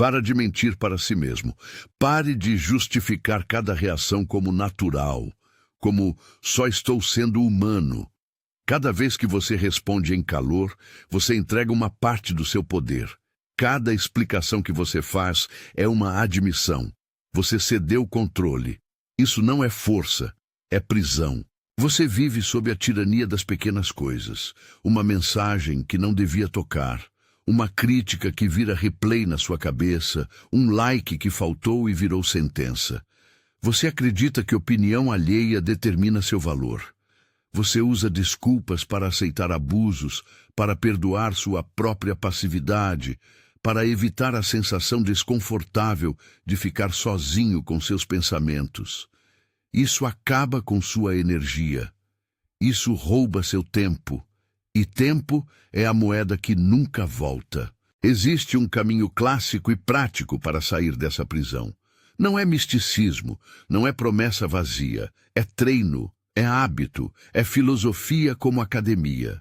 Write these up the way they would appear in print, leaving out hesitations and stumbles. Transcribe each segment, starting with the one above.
Para de mentir para si mesmo. Pare de justificar cada reação como natural, como só estou sendo humano. Cada vez que você responde em calor, você entrega uma parte do seu poder. Cada explicação que você faz é uma admissão. Você cedeu o controle. Isso não é força, é prisão. Você vive sob a tirania das pequenas coisas. Uma mensagem que não devia tocar. Uma crítica que vira replay na sua cabeça. Um like que faltou e virou sentença. Você acredita que opinião alheia determina seu valor. Você usa desculpas para aceitar abusos, para perdoar sua própria passividade, para evitar a sensação desconfortável de ficar sozinho com seus pensamentos. Isso acaba com sua energia. Isso rouba seu tempo. E tempo é a moeda que nunca volta. Existe um caminho clássico e prático para sair dessa prisão. Não é misticismo, não é promessa vazia, é treino, é hábito, é filosofia como academia.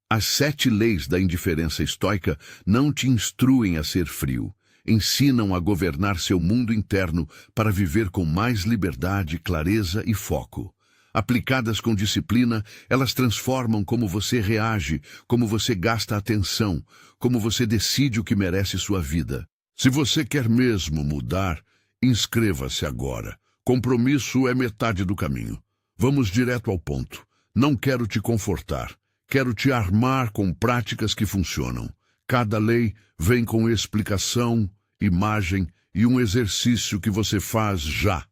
As 7 leis da indiferença estoica não te instruem a ser frio. Ensinam a governar seu mundo interno para viver com mais liberdade, clareza e foco. Aplicadas com disciplina, elas transformam como você reage, como você gasta atenção, como você decide o que merece sua vida. Se você quer mesmo mudar, inscreva-se agora. Compromisso é metade do caminho. Vamos direto ao ponto. Não quero te confortar. Quero te armar com práticas que funcionam. Cada lei vem com explicação, imagem e um exercício que você faz já,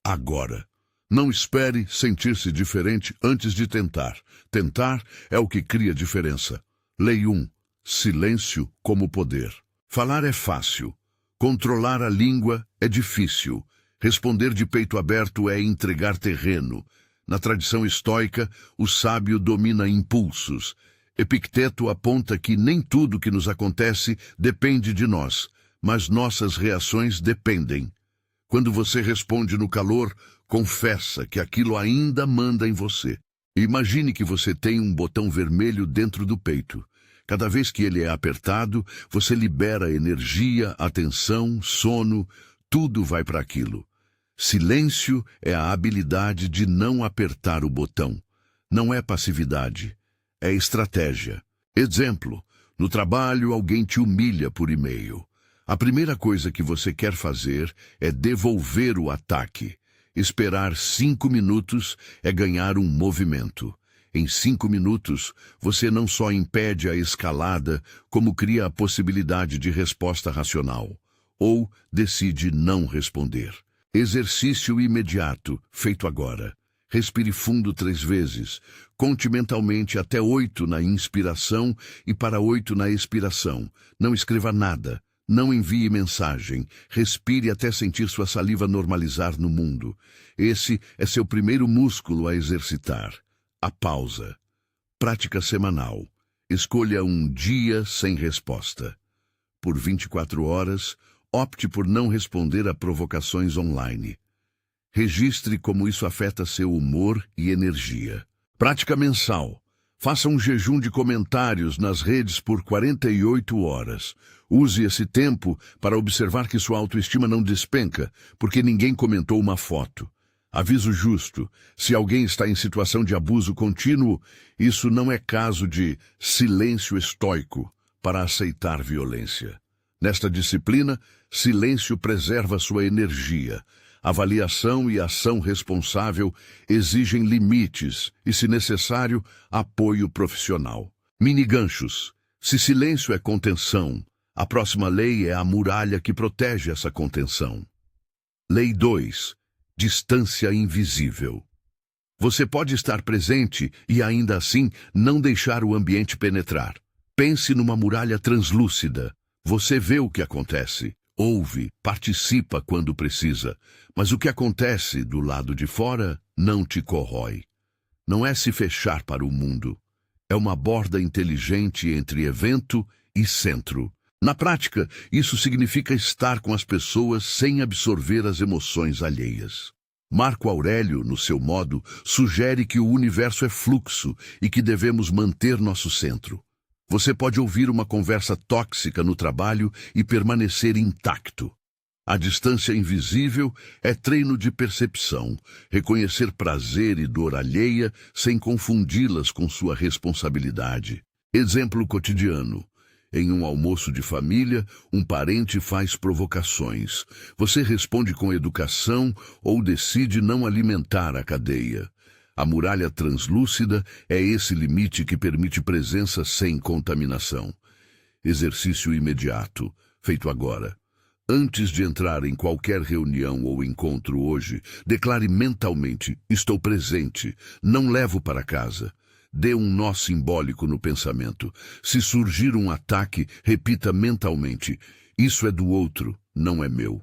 agora. Não espere sentir-se diferente antes de tentar. Tentar é o que cria diferença. Lei 1. Silêncio como poder. Falar é fácil. Controlar a língua é difícil. Responder de peito aberto é entregar terreno. Na tradição estoica, o sábio domina impulsos. Epicteto aponta que nem tudo que nos acontece depende de nós, mas nossas reações dependem. Quando você responde no calor, confessa que aquilo ainda manda em você. Imagine que você tem um botão vermelho dentro do peito. Cada vez que ele é apertado, você libera energia, atenção, sono, tudo vai para aquilo. Silêncio é a habilidade de não apertar o botão. Não é passividade, é estratégia. Exemplo, no trabalho alguém te humilha por e-mail. A primeira coisa que você quer fazer é devolver o ataque. Esperar 5 minutos é ganhar um movimento. Em 5 minutos, você não só impede a escalada, como cria a possibilidade de resposta racional. Ou decide não responder. Exercício imediato, feito agora. Respire fundo 3 vezes. Conte mentalmente até 8 na inspiração e para 8 na expiração. Não escreva nada. Não envie mensagem. Respire até sentir sua saliva normalizar no mundo. Esse é seu primeiro músculo a exercitar. A pausa. Prática semanal. Escolha um dia sem resposta. Por 24 horas, opte por não responder a provocações online. Registre como isso afeta seu humor e energia. Prática mensal. Faça um jejum de comentários nas redes por 48 horas. Use esse tempo para observar que sua autoestima não despenca, porque ninguém comentou uma foto. Aviso justo, se alguém está em situação de abuso contínuo, isso não é caso de silêncio estoico para aceitar violência. Nesta disciplina, silêncio preserva sua energia. Avaliação e ação responsável exigem limites e, se necessário, apoio profissional. Mini-ganchos. Se silêncio é contenção, a próxima lei é a muralha que protege essa contenção. Lei 2. Distância invisível. Você pode estar presente e, ainda assim, não deixar o ambiente penetrar. Pense numa muralha translúcida. Você vê o que acontece, ouve, participa quando precisa, mas o que acontece do lado de fora não te corrói. Não é se fechar para o mundo. É uma borda inteligente entre evento e centro. Na prática, isso significa estar com as pessoas sem absorver as emoções alheias. Marco Aurélio, no seu modo, sugere que o universo é fluxo e que devemos manter nosso centro. Você pode ouvir uma conversa tóxica no trabalho e permanecer intacto. A distância invisível é treino de percepção, reconhecer prazer e dor alheia sem confundi-las com sua responsabilidade. Exemplo cotidiano. Em um almoço de família, um parente faz provocações. Você responde com educação ou decide não alimentar a cadeia. A muralha translúcida é esse limite que permite presença sem contaminação. Exercício imediato, feito agora. Antes de entrar em qualquer reunião ou encontro hoje, declare mentalmente: estou presente, não levo para casa. Dê um nó simbólico no pensamento. Se surgir um ataque, repita mentalmente: isso é do outro, não é meu.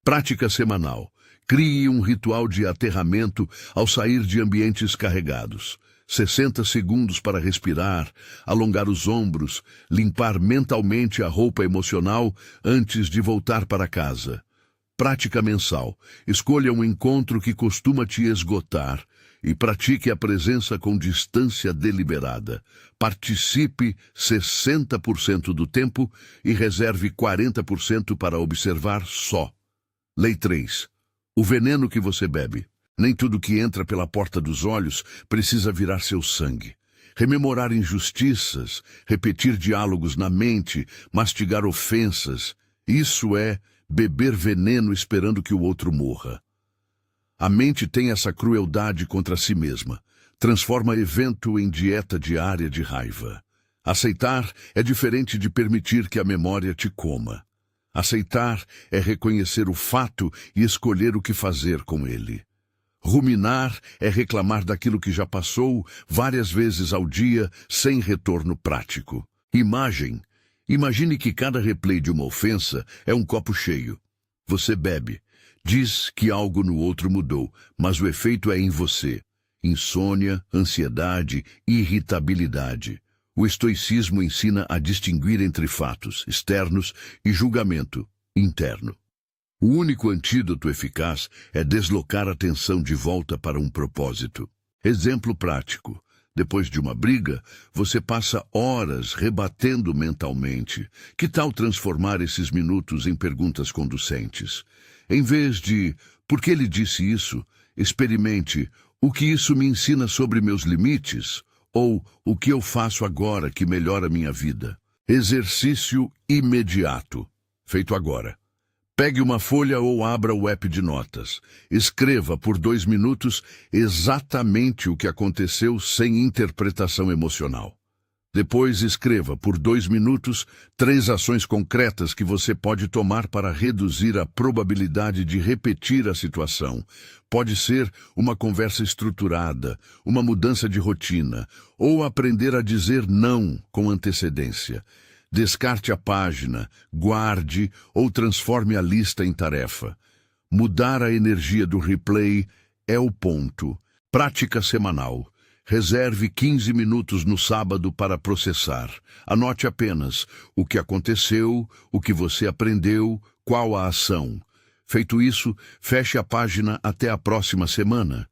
Prática semanal. Crie um ritual de aterramento ao sair de ambientes carregados. 60 segundos para respirar, alongar os ombros, limpar mentalmente a roupa emocional antes de voltar para casa. Prática mensal. Escolha um encontro que costuma te esgotar e pratique a presença com distância deliberada. Participe 60% do tempo e reserve 40% para observar só. Lei 3. O veneno que você bebe. Nem tudo que entra pela porta dos olhos precisa virar seu sangue. Rememorar injustiças, repetir diálogos na mente, mastigar ofensas, isso é beber veneno esperando que o outro morra. A mente tem essa crueldade contra si mesma. Transforma evento em dieta diária de raiva. Aceitar é diferente de permitir que a memória te coma. Aceitar é reconhecer o fato e escolher o que fazer com ele. Ruminar é reclamar daquilo que já passou várias vezes ao dia sem retorno prático. Imagem. Imagine que cada replay de uma ofensa é um copo cheio. Você bebe. Diz que algo no outro mudou, mas o efeito é em você. Insônia, ansiedade, irritabilidade. O estoicismo ensina a distinguir entre fatos externos e julgamento interno. O único antídoto eficaz é deslocar a atenção de volta para um propósito. Exemplo prático. Depois de uma briga, você passa horas rebatendo mentalmente. Que tal transformar esses minutos em perguntas conducentes? Em vez de, por que ele disse isso? Experimente, o que isso me ensina sobre meus limites? Ou, o que eu faço agora que melhora minha vida? Exercício imediato. Feito agora. Pegue uma folha ou abra o app de notas. Escreva por 2 minutos exatamente o que aconteceu sem interpretação emocional. Depois escreva por 2 minutos 3 ações concretas que você pode tomar para reduzir a probabilidade de repetir a situação. Pode ser uma conversa estruturada, uma mudança de rotina, ou aprender a dizer não com antecedência. Descarte a página, guarde ou transforme a lista em tarefa. Mudar a energia do replay é o ponto. Prática semanal. Reserve 15 minutos no sábado para processar. Anote apenas o que aconteceu, o que você aprendeu, qual a ação. Feito isso, feche a página até a próxima semana.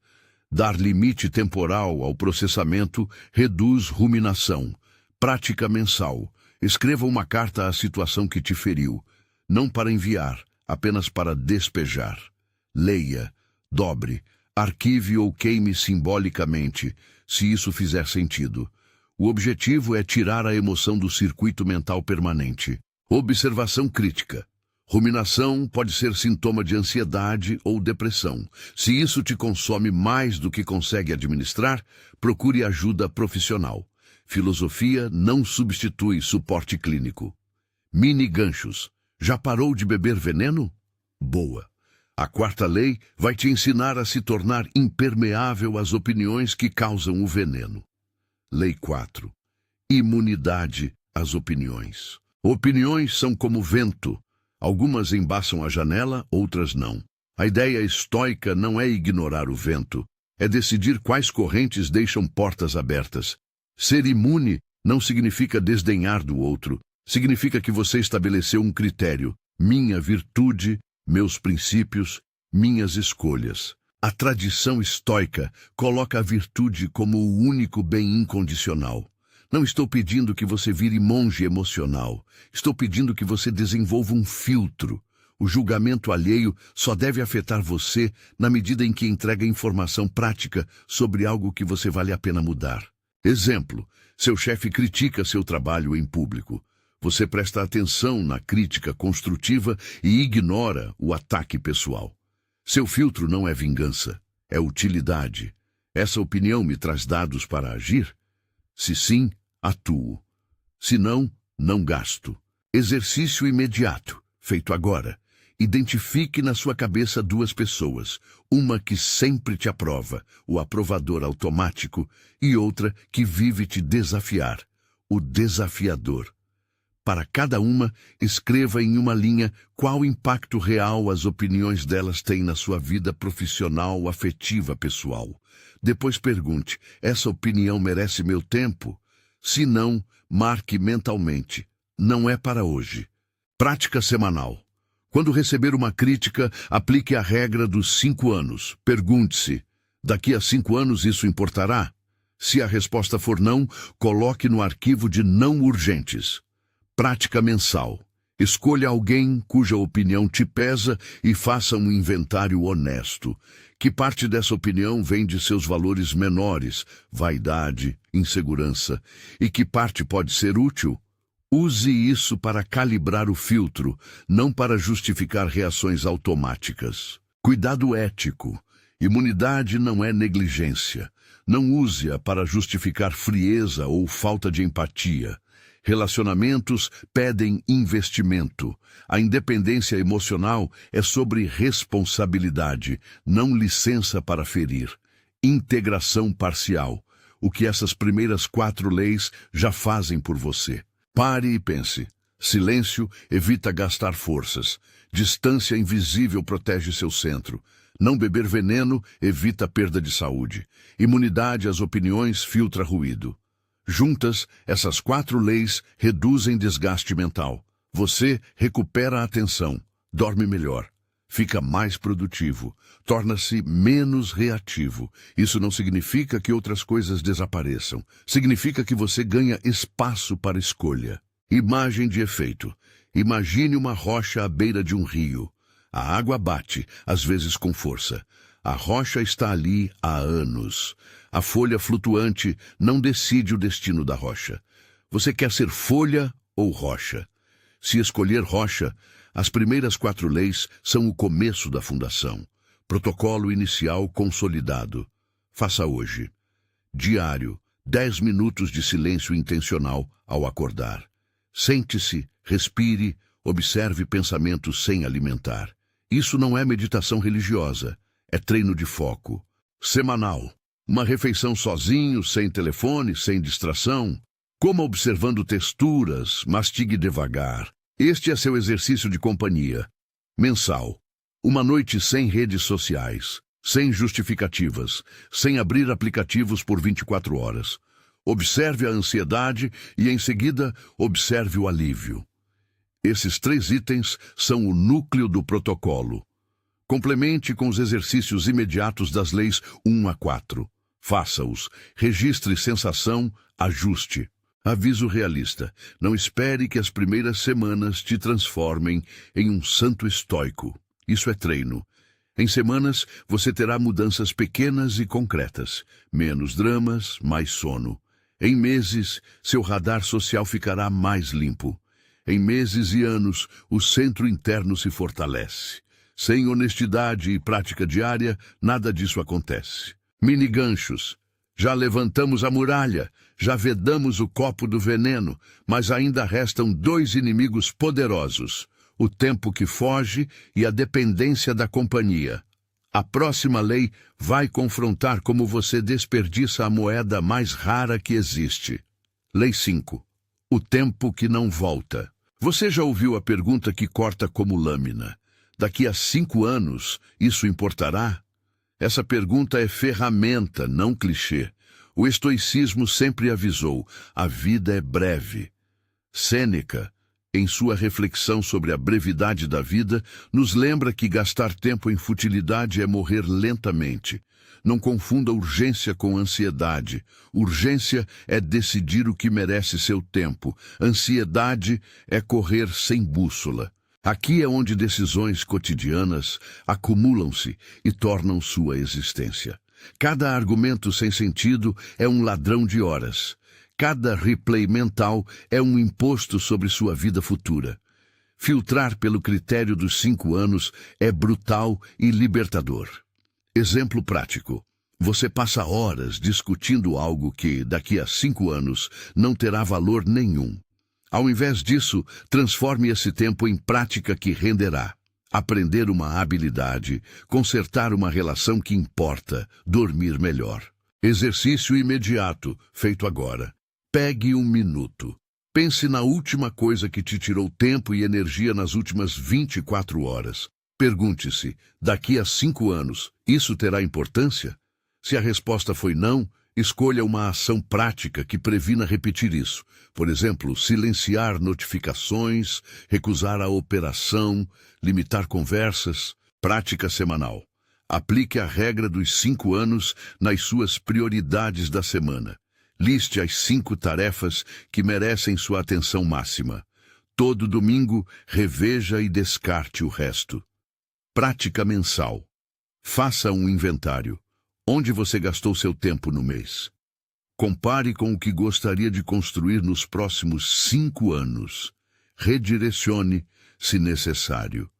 Dar limite temporal ao processamento reduz ruminação. Prática mensal. Escreva uma carta à situação que te feriu, não para enviar, apenas para despejar. Leia, dobre, arquive ou queime simbolicamente, se isso fizer sentido. O objetivo é tirar a emoção do circuito mental permanente. Observação crítica. Ruminação pode ser sintoma de ansiedade ou depressão. Se isso te consome mais do que consegue administrar, procure ajuda profissional. Filosofia não substitui suporte clínico. Mini ganchos. Já parou de beber veneno? Boa. A 4ª lei vai te ensinar a se tornar impermeável às opiniões que causam o veneno. Lei 4. Imunidade às opiniões. Opiniões são como vento. Algumas embaçam a janela, outras não. A ideia estoica não é ignorar o vento, é decidir quais correntes deixam portas abertas. Ser imune não significa desdenhar do outro, significa que você estabeleceu um critério: minha virtude, meus princípios, minhas escolhas. A tradição estoica coloca a virtude como o único bem incondicional. Não estou pedindo que você vire monge emocional. Estou pedindo que você desenvolva um filtro. O julgamento alheio só deve afetar você na medida em que entrega informação prática sobre algo que você vale a pena mudar. Exemplo, seu chefe critica seu trabalho em público. Você presta atenção na crítica construtiva e ignora o ataque pessoal. Seu filtro não é vingança, é utilidade. Essa opinião me traz dados para agir? Se sim, atuo. Se não, não gasto. Exercício imediato, feito agora. Identifique na sua cabeça duas pessoas, uma que sempre te aprova, o aprovador automático, e outra que vive te desafiar, o desafiador. Para cada uma, escreva em uma linha qual impacto real as opiniões delas têm na sua vida profissional, afetiva, pessoal. Depois pergunte, essa opinião merece meu tempo? Se não, marque mentalmente. Não é para hoje. Prática semanal. Quando receber uma crítica, aplique a regra dos 5 anos. Pergunte-se, daqui a 5 anos isso importará? Se a resposta for não, coloque no arquivo de não urgentes. Prática mensal. Escolha alguém cuja opinião te pesa e faça um inventário honesto. Que parte dessa opinião vem de seus valores menores, vaidade, insegurança, e que parte pode ser útil? Use isso para calibrar o filtro, não para justificar reações automáticas. Cuidado ético. Imunidade não é negligência. Não use-a para justificar frieza ou falta de empatia. Relacionamentos pedem investimento. A independência emocional é sobre responsabilidade, não licença para ferir. Integração parcial. O que essas primeiras 4 leis já fazem por você. Pare e pense. Silêncio evita gastar forças. Distância invisível protege seu centro. Não beber veneno evita perda de saúde. Imunidade às opiniões filtra ruído. Juntas, essas 4 leis reduzem desgaste mental. Você recupera a atenção, dorme melhor, fica mais produtivo, torna-se menos reativo. Isso não significa que outras coisas desapareçam. Significa que você ganha espaço para escolha. Imagem de efeito. Imagine uma rocha à beira de um rio. A água bate, às vezes com força. A rocha está ali há anos. A folha flutuante não decide o destino da rocha. Você quer ser folha ou rocha? Se escolher rocha, as primeiras 4 leis são o começo da fundação. Protocolo inicial consolidado. Faça hoje. Diário, 10 minutos de silêncio intencional ao acordar. Sente-se, respire, observe pensamentos sem alimentar. Isso não é meditação religiosa, é treino de foco. Semanal. Uma refeição sozinho, sem telefone, sem distração. Coma observando texturas, mastigue devagar. Este é seu exercício de companhia. Mensal. Uma noite sem redes sociais, sem justificativas, sem abrir aplicativos por 24 horas. Observe a ansiedade e, em seguida, observe o alívio. Esses 3 itens são o núcleo do protocolo. Complemente com os exercícios imediatos das leis 1 a 4. Faça-os. Registre sensação, ajuste. Aviso realista. Não espere que as primeiras semanas te transformem em um santo estoico. Isso é treino. Em semanas, você terá mudanças pequenas e concretas. Menos dramas, mais sono. Em meses, seu radar social ficará mais limpo. Em meses e anos, o centro interno se fortalece. Sem honestidade e prática diária, nada disso acontece. Mini ganchos. Já levantamos a muralha, já vedamos o copo do veneno, mas ainda restam 2 inimigos poderosos: o tempo que foge e a dependência da companhia. A próxima lei vai confrontar como você desperdiça a moeda mais rara que existe. Lei 5. O tempo que não volta. Você já ouviu a pergunta que corta como lâmina? Daqui a 5 anos, isso importará? Essa pergunta é ferramenta, não clichê. O estoicismo sempre avisou: a vida é breve. Sêneca, em sua reflexão sobre a brevidade da vida, nos lembra que gastar tempo em futilidade é morrer lentamente. Não confunda urgência com ansiedade. Urgência é decidir o que merece seu tempo. Ansiedade é correr sem bússola. Aqui é onde decisões cotidianas acumulam-se e tornam sua existência. Cada argumento sem sentido é um ladrão de horas. Cada replay mental é um imposto sobre sua vida futura. Filtrar pelo critério dos 5 anos é brutal e libertador. Exemplo prático. Você passa horas discutindo algo que, daqui a 5 anos, não terá valor nenhum. Ao invés disso, transforme esse tempo em prática que renderá. Aprender uma habilidade, consertar uma relação que importa, dormir melhor. Exercício imediato, feito agora. Pegue 1 minuto. Pense na última coisa que te tirou tempo e energia nas últimas 24 horas. Pergunte-se, daqui a 5 anos, isso terá importância? Se a resposta foi não, escolha uma ação prática que previna repetir isso. Por exemplo, silenciar notificações, recusar a operação, limitar conversas. Prática semanal. Aplique a regra dos 5 anos nas suas prioridades da semana. Liste as 5 tarefas que merecem sua atenção máxima. Todo domingo, reveja e descarte o resto. Prática mensal. Faça um inventário. Onde você gastou seu tempo no mês? Compare com o que gostaria de construir nos próximos 5 anos. Redirecione, se necessário.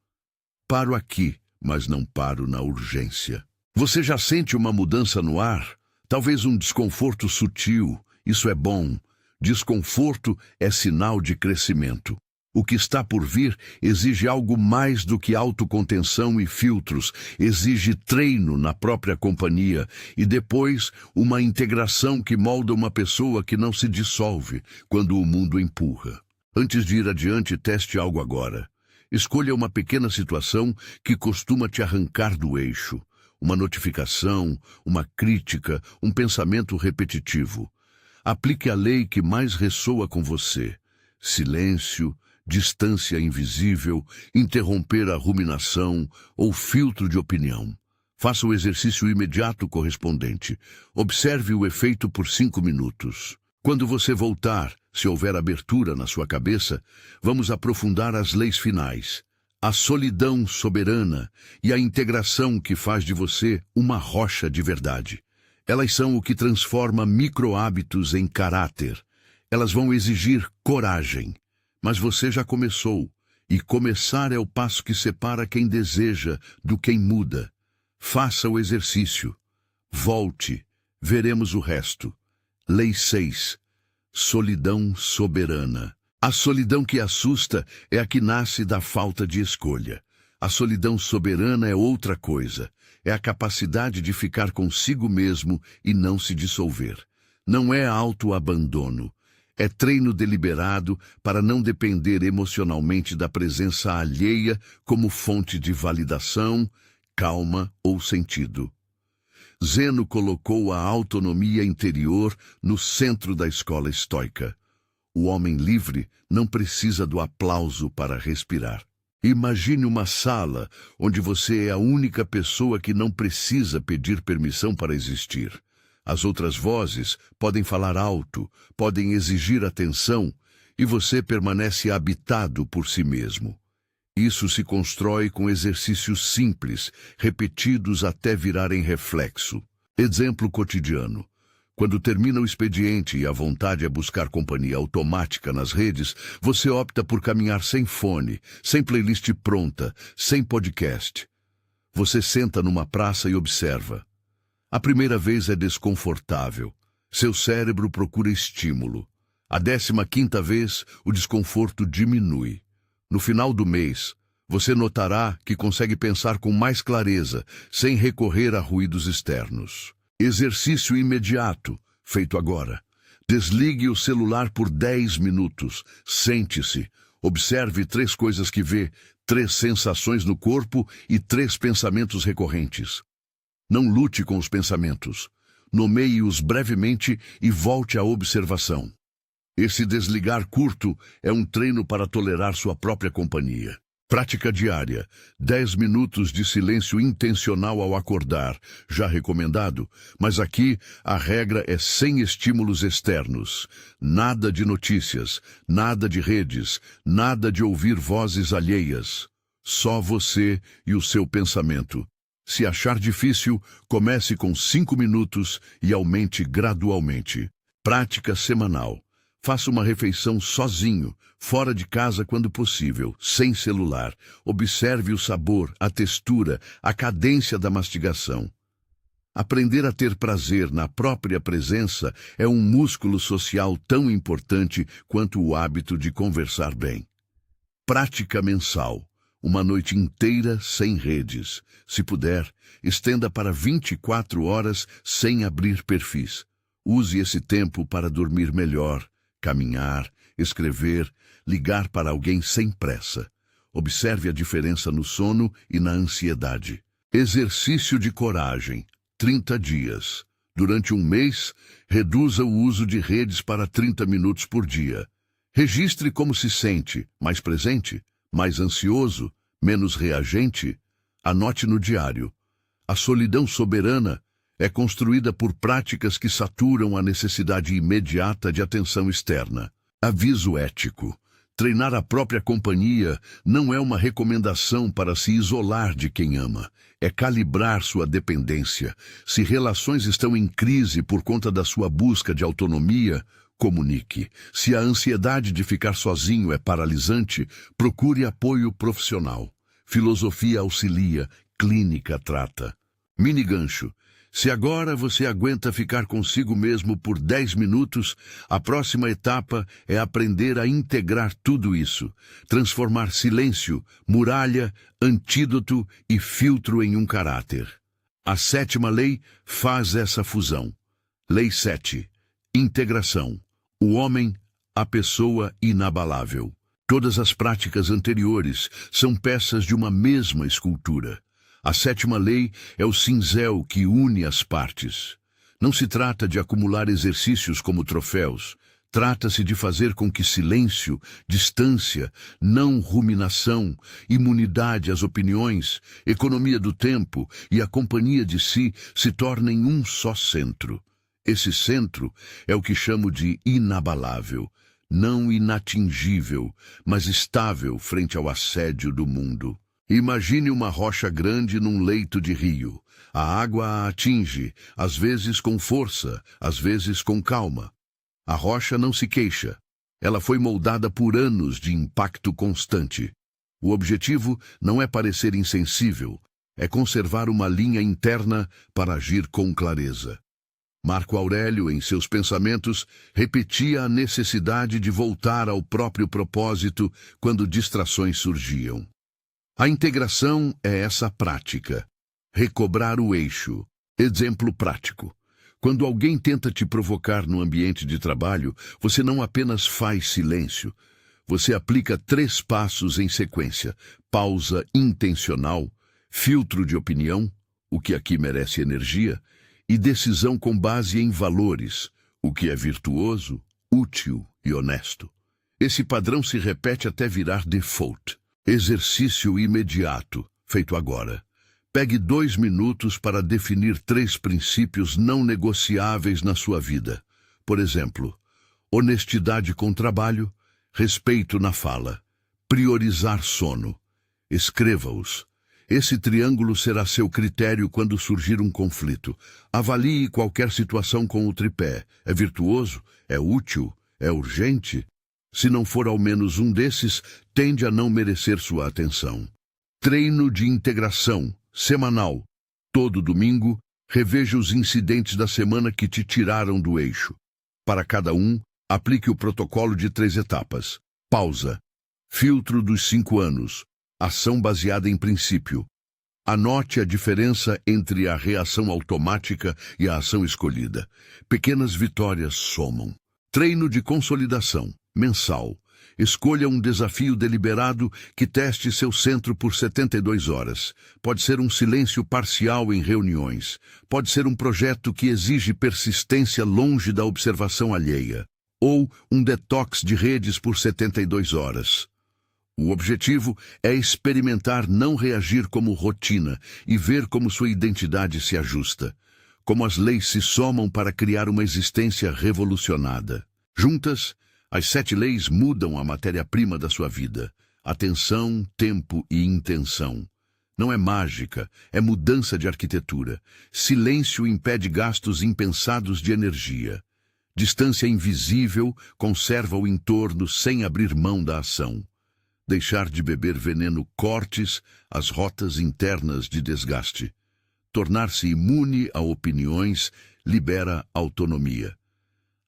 Paro aqui, mas não paro na urgência. Você já sente uma mudança no ar? Talvez um desconforto sutil. Isso é bom. Desconforto é sinal de crescimento. O que está por vir exige algo mais do que autocontenção e filtros, exige treino na própria companhia e depois uma integração que molda uma pessoa que não se dissolve quando o mundo empurra. Antes de ir adiante, teste algo agora. Escolha uma pequena situação que costuma te arrancar do eixo. Uma notificação, uma crítica, um pensamento repetitivo. Aplique a lei que mais ressoa com você. Silêncio, distância invisível, interromper a ruminação ou filtro de opinião. Faça o exercício imediato correspondente. Observe o efeito por 5 minutos. Quando você voltar, se houver abertura na sua cabeça, vamos aprofundar as leis finais. A solidão soberana e a integração que faz de você uma rocha de verdade. Elas são o que transforma micro-hábitos em caráter. Elas vão exigir coragem. Mas você já começou, e começar é o passo que separa quem deseja do quem muda. Faça o exercício. Volte. Veremos o resto. Lei 6. Solidão soberana. A solidão que assusta é a que nasce da falta de escolha. A solidão soberana é outra coisa. É a capacidade de ficar consigo mesmo e não se dissolver. Não é autoabandono. É treino deliberado para não depender emocionalmente da presença alheia como fonte de validação, calma ou sentido. Zeno colocou a autonomia interior no centro da escola estoica. O homem livre não precisa do aplauso para respirar. Imagine uma sala onde você é a única pessoa que não precisa pedir permissão para existir. As outras vozes podem falar alto, podem exigir atenção, e você permanece habitado por si mesmo. Isso se constrói com exercícios simples, repetidos até virarem reflexo. Exemplo cotidiano. Quando termina o expediente e a vontade é buscar companhia automática nas redes, você opta por caminhar sem fone, sem playlist pronta, sem podcast. Você senta numa praça e observa. A primeira vez é desconfortável. Seu cérebro procura estímulo. A 15ª vez, o desconforto diminui. No final do mês, você notará que consegue pensar com mais clareza, sem recorrer a ruídos externos. Exercício imediato, feito agora. Desligue o celular por 10 minutos. Sente-se. Observe 3 coisas que vê, 3 sensações no corpo e 3 pensamentos recorrentes. Não lute com os pensamentos. Nomeie-os brevemente e volte à observação. Esse desligar curto é um treino para tolerar sua própria companhia. Prática diária. 10 minutos de silêncio intencional ao acordar, já recomendado, mas aqui a regra é sem estímulos externos. Nada de notícias, nada de redes, nada de ouvir vozes alheias. Só você e o seu pensamento. Se achar difícil, comece com 5 minutos e aumente gradualmente. Prática semanal. Faça uma refeição sozinho, fora de casa quando possível, sem celular. Observe o sabor, a textura, a cadência da mastigação. Aprender a ter prazer na própria presença é um músculo social tão importante quanto o hábito de conversar bem. Prática mensal. Uma noite inteira sem redes. Se puder, estenda para 24 horas sem abrir perfis. Use esse tempo para dormir melhor, caminhar, escrever, ligar para alguém sem pressa. Observe a diferença no sono e na ansiedade. Exercício de coragem. 30 dias. Durante um mês, reduza o uso de redes para 30 minutos por dia. Registre como se sente, mais presente, mais ansioso, menos reagente. Anote no diário. A solidão soberana é construída por práticas que saturam a necessidade imediata de atenção externa. Aviso ético. Treinar a própria companhia não é uma recomendação para se isolar de quem ama. É calibrar sua dependência. Se relações estão em crise por conta da sua busca de autonomia, comunique. Se a ansiedade de ficar sozinho é paralisante, procure apoio profissional. Filosofia auxilia, clínica trata. Mini gancho. Se agora você aguenta ficar consigo mesmo por 10 minutos, a próxima etapa é aprender a integrar tudo isso, transformar silêncio, muralha, antídoto e filtro em um caráter. A 7ª lei faz essa fusão. Lei 7. Integração. O homem, a pessoa inabalável. Todas as práticas anteriores são peças de uma mesma escultura. A 7ª lei é o cinzel que une as partes. Não se trata de acumular exercícios como troféus. Trata-se de fazer com que silêncio, distância, não ruminação, imunidade às opiniões, economia do tempo e a companhia de si se tornem um só centro. Esse centro é o que chamo de inabalável, não inatingível, mas estável frente ao assédio do mundo. Imagine uma rocha grande num leito de rio. A água a atinge, às vezes com força, às vezes com calma. A rocha não se queixa. Ela foi moldada por anos de impacto constante. O objetivo não é parecer insensível, é conservar uma linha interna para agir com clareza. Marco Aurélio, em seus pensamentos, repetia a necessidade de voltar ao próprio propósito quando distrações surgiam. A integração é essa prática. Recobrar o eixo. Exemplo prático. Quando alguém tenta te provocar no ambiente de trabalho, você não apenas faz silêncio. Você aplica 3 passos em sequência. Pausa intencional, filtro de opinião, o que aqui merece energia, e decisão com base em valores, o que é virtuoso, útil e honesto. Esse padrão se repete até virar default. Exercício imediato, feito agora. Pegue 2 minutos para definir 3 princípios não negociáveis na sua vida. Por exemplo, honestidade com trabalho, respeito na fala, priorizar sono. Escreva-os. Esse triângulo será seu critério quando surgir um conflito. Avalie qualquer situação com o tripé. É virtuoso? É útil? É urgente? Se não for ao menos um desses, tende a não merecer sua atenção. Treino de integração, semanal. Todo domingo, reveja os incidentes da semana que te tiraram do eixo. Para cada um, aplique o protocolo de 3 etapas. Pausa. Filtro dos 5 anos. Ação baseada em princípio. Anote a diferença entre a reação automática e a ação escolhida. Pequenas vitórias somam. Treino de consolidação, mensal. Escolha um desafio deliberado que teste seu centro por 72 horas. Pode ser um silêncio parcial em reuniões. Pode ser um projeto que exige persistência longe da observação alheia. ou um detox de redes por 72 horas. O objetivo é experimentar não reagir como rotina e ver como sua identidade se ajusta, como as leis se somam para criar uma existência revolucionada. Juntas, as 7 leis mudam a matéria-prima da sua vida: atenção, tempo e intenção. Não é mágica, é mudança de arquitetura. Silêncio impede gastos impensados de energia. Distância invisível conserva o entorno sem abrir mão da ação. Deixar de beber veneno cortes as rotas internas de desgaste. Tornar-se imune a opiniões libera autonomia.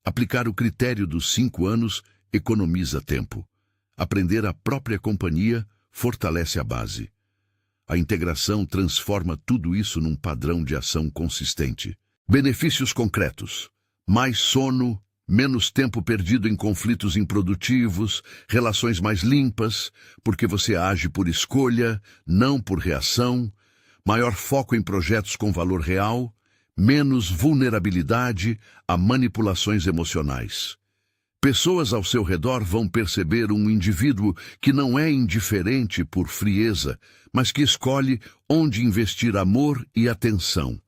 Aplicar o critério dos 5 anos economiza tempo. Aprender a própria companhia fortalece a base. A integração transforma tudo isso num padrão de ação consistente. Benefícios concretos: mais sono, menos tempo perdido em conflitos improdutivos, relações mais limpas, porque você age por escolha, não por reação, maior foco em projetos com valor real, menos vulnerabilidade a manipulações emocionais. Pessoas ao seu redor vão perceber um indivíduo que não é indiferente por frieza, mas que escolhe onde investir amor e atenção.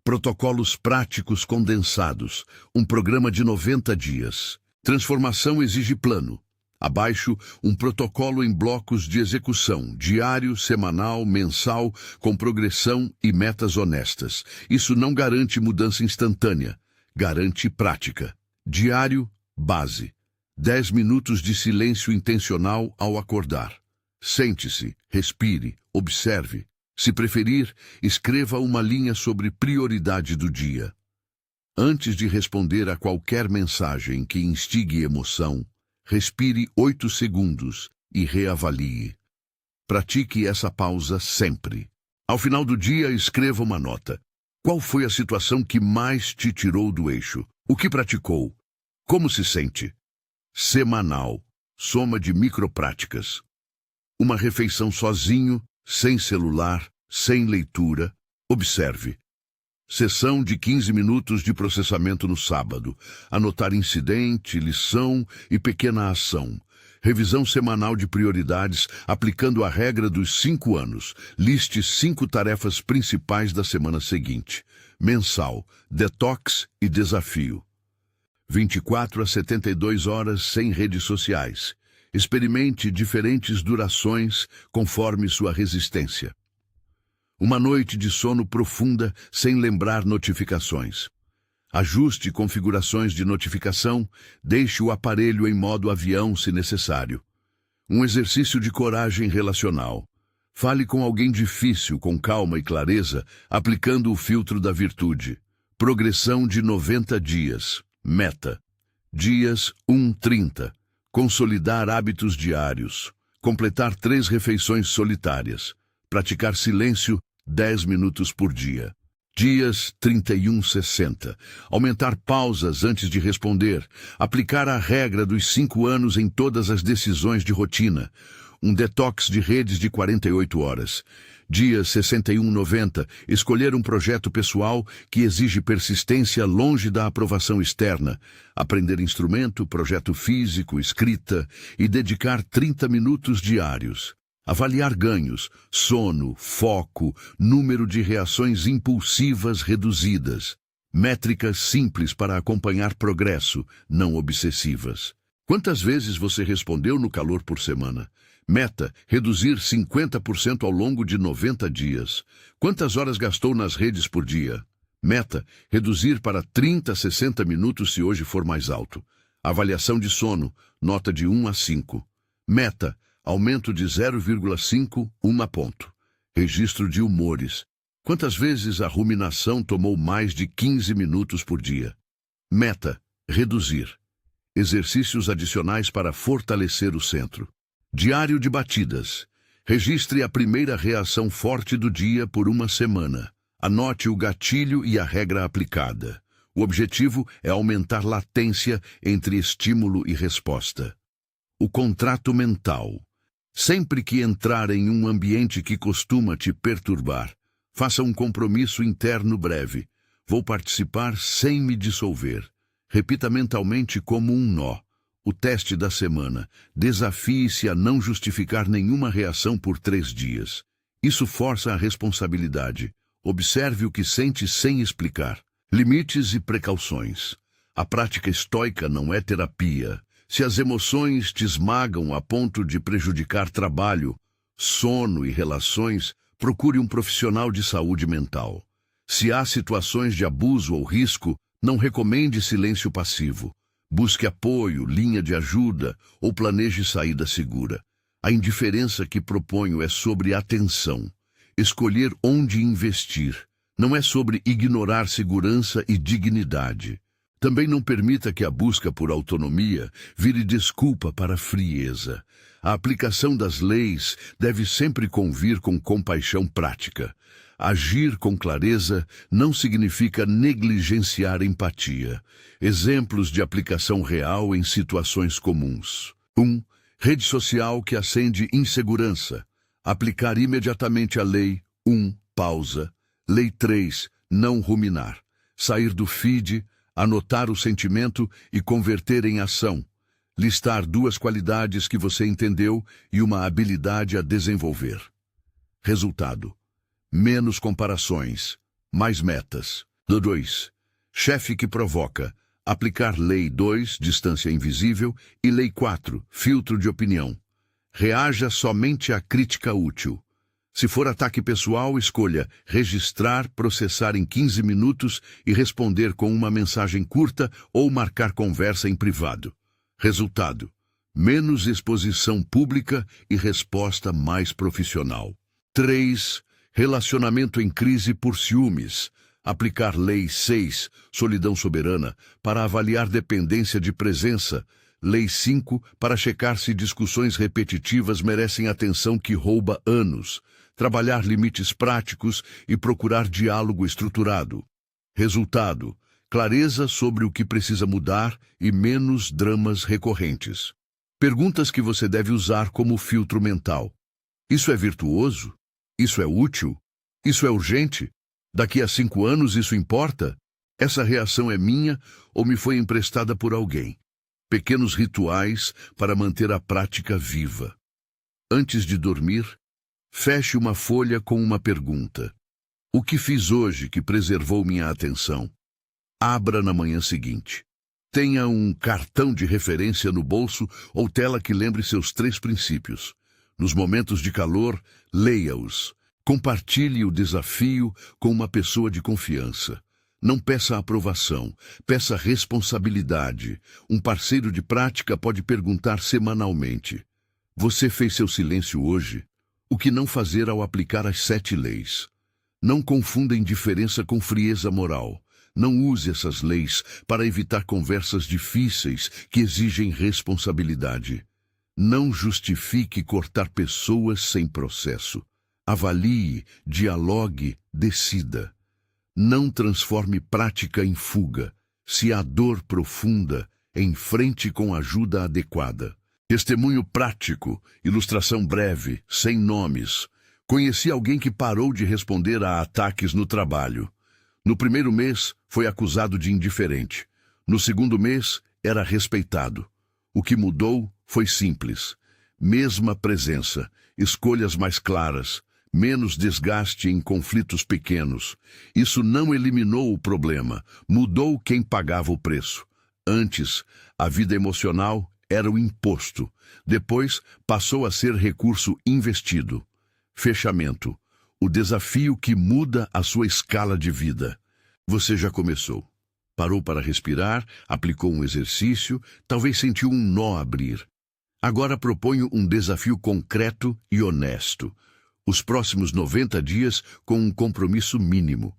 Protocolos práticos condensados, um programa de 90 dias. Transformação exige plano. Abaixo, um protocolo em blocos de execução, diário, semanal, mensal, com progressão e metas honestas. Isso não garante mudança instantânea, garante prática. Diário, base. 10 minutos de silêncio intencional ao acordar. Sente-se, respire, observe. Se preferir, escreva uma linha sobre prioridade do dia. Antes de responder a qualquer mensagem que instigue emoção, respire 8 segundos e reavalie. Pratique essa pausa sempre. Ao final do dia, escreva uma nota. Qual foi a situação que mais te tirou do eixo? O que praticou? Como se sente? Semanal. Soma de micropráticas. Uma refeição sozinho, sem celular, sem leitura. Observe. Sessão de 15 minutos de processamento no sábado. Anotar incidente, lição e pequena ação. Revisão semanal de prioridades, aplicando a regra dos 5 anos. Liste 5 tarefas principais da semana seguinte. Mensal, detox e desafio. 24 a 72 horas sem redes sociais. Experimente diferentes durações conforme sua resistência. Uma noite de sono profunda sem lembrar notificações. Ajuste configurações de notificação, deixe o aparelho em modo avião se necessário. Um exercício de coragem relacional. Fale com alguém difícil com calma e clareza, aplicando o filtro da virtude. Progressão de 90 dias. Meta. Dias 1:30. Consolidar hábitos diários. Completar 3 refeições solitárias. Praticar silêncio 10 minutos por dia. Dias 31:60. Aumentar pausas antes de responder. Aplicar a regra dos 5 anos em todas as decisões de rotina. Um detox de redes de 48 horas. Dia 61:90. Escolher um projeto pessoal que exige persistência longe da aprovação externa. Aprender instrumento, projeto físico, escrita e dedicar 30 minutos diários. Avaliar ganhos, sono, foco, número de reações impulsivas reduzidas. Métricas simples para acompanhar progresso, não obsessivas. Quantas vezes você respondeu no calor por semana? Meta, reduzir 50% ao longo de 90 dias. Quantas horas gastou nas redes por dia? Meta, reduzir para 30 a 60 minutos se hoje for mais alto. Avaliação de sono, nota de 1 a 5. Meta, aumento de 0,5, 1 ponto. Registro de humores. Quantas vezes a ruminação tomou mais de 15 minutos por dia? Meta, reduzir. Exercícios adicionais para fortalecer o centro. Diário de batidas. Registre a primeira reação forte do dia por uma semana. Anote o gatilho e a regra aplicada. O objetivo é aumentar latência entre estímulo e resposta. O contrato mental. Sempre que entrar em um ambiente que costuma te perturbar, faça um compromisso interno breve. Vou participar sem me dissolver. Repita mentalmente como um nó. O teste da semana. Desafie-se a não justificar nenhuma reação por 3 dias. Isso força a responsabilidade. Observe o que sente sem explicar. Limites e precauções. A prática estoica não é terapia. Se as emoções te esmagam a ponto de prejudicar trabalho, sono e relações, procure um profissional de saúde mental. Se há situações de abuso ou risco, não recomende silêncio passivo. Busque apoio, linha de ajuda ou planeje saída segura. A indiferença que proponho é sobre atenção. Escolher onde investir. Não é sobre ignorar segurança e dignidade. Também não permita que a busca por autonomia vire desculpa para a frieza. A aplicação das leis deve sempre convir com compaixão prática. Agir com clareza não significa negligenciar empatia. Exemplos de aplicação real em situações comuns. 1. Rede social que acende insegurança. Aplicar imediatamente a lei. 1. Pausa. Lei 3. Não ruminar. Sair do feed, anotar o sentimento e converter em ação. Listar 2 qualidades que você entendeu e uma habilidade a desenvolver. Resultado: menos comparações, mais metas. 2. Chefe que provoca. Aplicar lei 2, distância invisível, e lei 4, filtro de opinião. Reaja somente à crítica útil. Se for ataque pessoal, escolha registrar, processar em 15 minutos e responder com uma mensagem curta ou marcar conversa em privado. Resultado: menos exposição pública e resposta mais profissional. 3. Relacionamento em crise por ciúmes. Aplicar lei 6, solidão soberana, para avaliar dependência de presença. Lei 5, para checar se discussões repetitivas merecem atenção que rouba anos. Trabalhar limites práticos e procurar diálogo estruturado. Resultado: clareza sobre o que precisa mudar e menos dramas recorrentes. Perguntas que você deve usar como filtro mental. Isso é virtuoso? Isso é útil? Isso é urgente? Daqui a 5 anos isso importa? Essa reação é minha ou me foi emprestada por alguém? Pequenos rituais para manter a prática viva. Antes de dormir, feche uma folha com uma pergunta. O que fiz hoje que preservou minha atenção? Abra na manhã seguinte. Tenha um cartão de referência no bolso ou tela que lembre seus 3 princípios. Nos momentos de calor, leia-os. Compartilhe o desafio com uma pessoa de confiança. Não peça aprovação, peça responsabilidade. Um parceiro de prática pode perguntar semanalmente: você fez seu silêncio hoje? O que não fazer ao aplicar as 7 leis? Não confunda indiferença com frieza moral. Não use essas leis para evitar conversas difíceis que exigem responsabilidade. Não justifique cortar pessoas sem processo. Avalie, dialogue, decida. Não transforme prática em fuga. Se há dor profunda, enfrente com ajuda adequada. Testemunho prático, ilustração breve, sem nomes. Conheci alguém que parou de responder a ataques no trabalho. No primeiro mês, foi acusado de indiferente. No segundo mês, era respeitado. O que mudou foi simples. Mesma presença, escolhas mais claras, menos desgaste em conflitos pequenos. Isso não eliminou o problema, mudou quem pagava o preço. Antes, a vida emocional era o imposto. Depois, passou a ser recurso investido. Fechamento. O desafio que muda a sua escala de vida. Você já começou. Parou para respirar, aplicou um exercício, talvez sentiu um nó abrir. Agora proponho um desafio concreto e honesto. Os próximos 90 dias com um compromisso mínimo.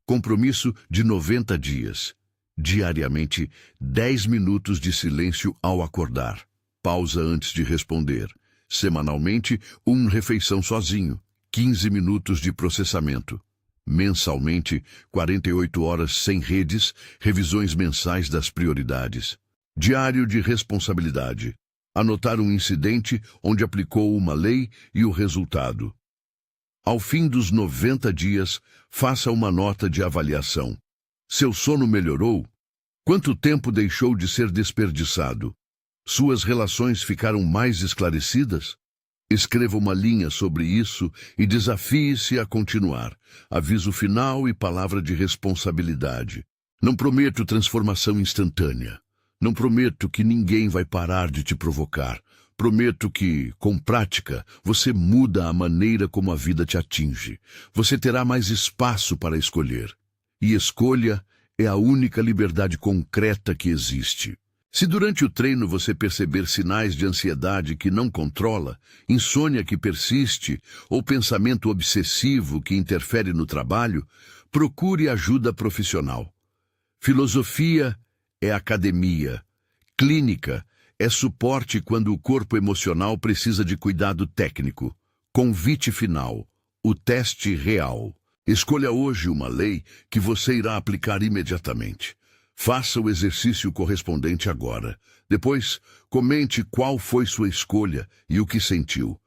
Compromisso de 90 dias. Diariamente, 10 minutos de silêncio ao acordar. Pausa antes de responder. Semanalmente, uma refeição sozinho. 15 minutos de processamento. Mensalmente, 48 horas sem redes, revisões mensais das prioridades. Diário de responsabilidade. Anotar um incidente onde aplicou uma lei e o resultado. Ao fim dos 90 dias, faça uma nota de avaliação. Seu sono melhorou? Quanto tempo deixou de ser desperdiçado? Suas relações ficaram mais esclarecidas? Escreva uma linha sobre isso e desafie-se a continuar. Aviso final e palavra de responsabilidade. Não prometo transformação instantânea. Não prometo que ninguém vai parar de te provocar. Prometo que, com prática, você muda a maneira como a vida te atinge. Você terá mais espaço para escolher. E escolha é a única liberdade concreta que existe. Se durante o treino você perceber sinais de ansiedade que não controla, insônia que persiste ou pensamento obsessivo que interfere no trabalho, procure ajuda profissional. Filosofia é academia. Clínica é suporte quando o corpo emocional precisa de cuidado técnico. Convite final. O teste real. Escolha hoje uma lei que você irá aplicar imediatamente. Faça o exercício correspondente agora. Depois, comente qual foi sua escolha e o que sentiu.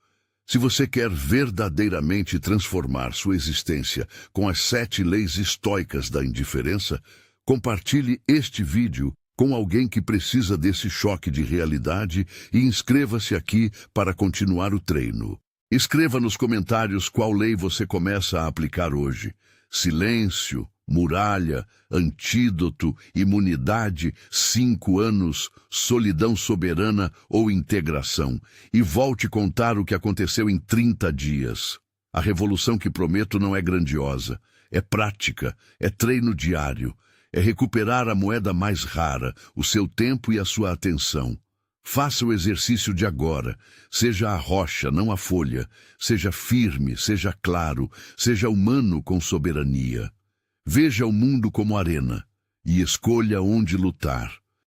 Se você quer verdadeiramente transformar sua existência com as 7 leis estoicas da indiferença, compartilhe este vídeo com alguém que precisa desse choque de realidade e inscreva-se aqui para continuar o treino. Escreva nos comentários qual lei você começa a aplicar hoje. Silêncio, muralha, antídoto, imunidade, 5 anos, solidão soberana ou integração. E volte contar o que aconteceu em 30 dias. A revolução que prometo não é grandiosa, é prática, é treino diário, é recuperar a moeda mais rara, o seu tempo e a sua atenção. Faça o exercício de agora. Seja a rocha, não a folha. Seja firme, seja claro, seja humano com soberania. Veja o mundo como arena e escolha onde lutar.